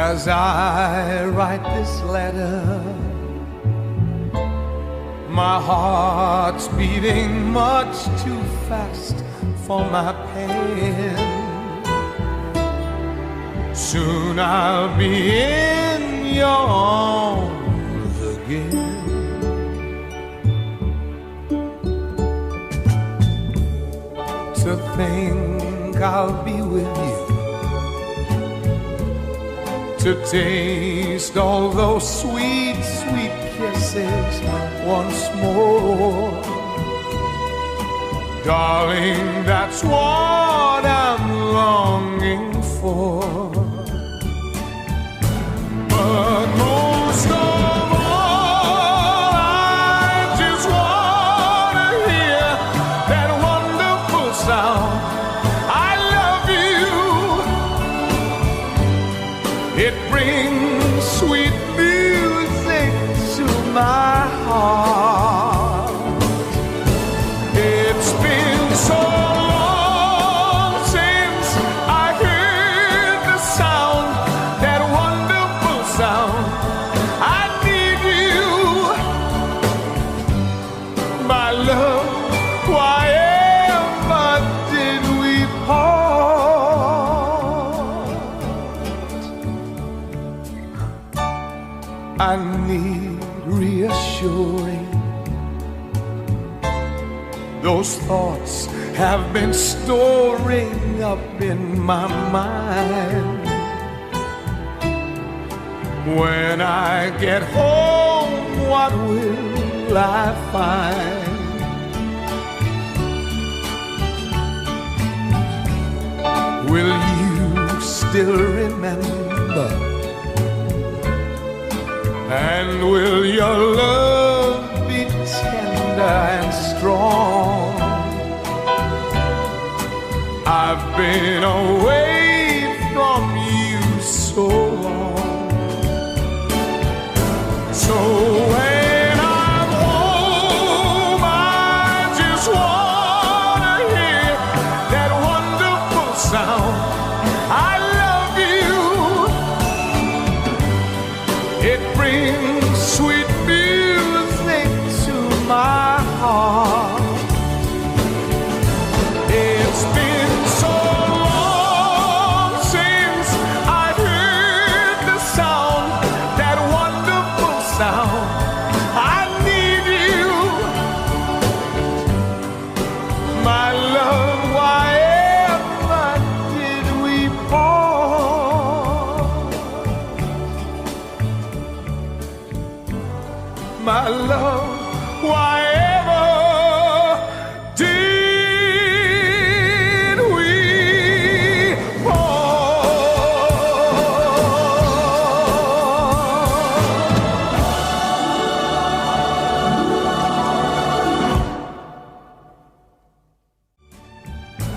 As I write this letter, my heart's beating much too fast for my pen. Soon I'll be in your arms again. To think I'll be with you, to taste all those sweet, sweet kisses once more. Darling, that's what I'm longing for. But most of all, I just want to hear that wonderful sound, I love you. It brings sweet music to my heart. It's been so long since I heard the sound, that wonderful sound. I need you, my love. Why ever did we part? I need reassuring. Those thoughts have been storing up in my mind. When I get home, what will I find? Will you still remember? And will your love be tender and strong? I've been away from you so long. So when I'm home, I just want to hear that wonderful sound, I love you. It brings sweet music to my heart. It's been so long since I heard the sound, that wonderful sound. I need you, my love. Why ever did we part? My love, why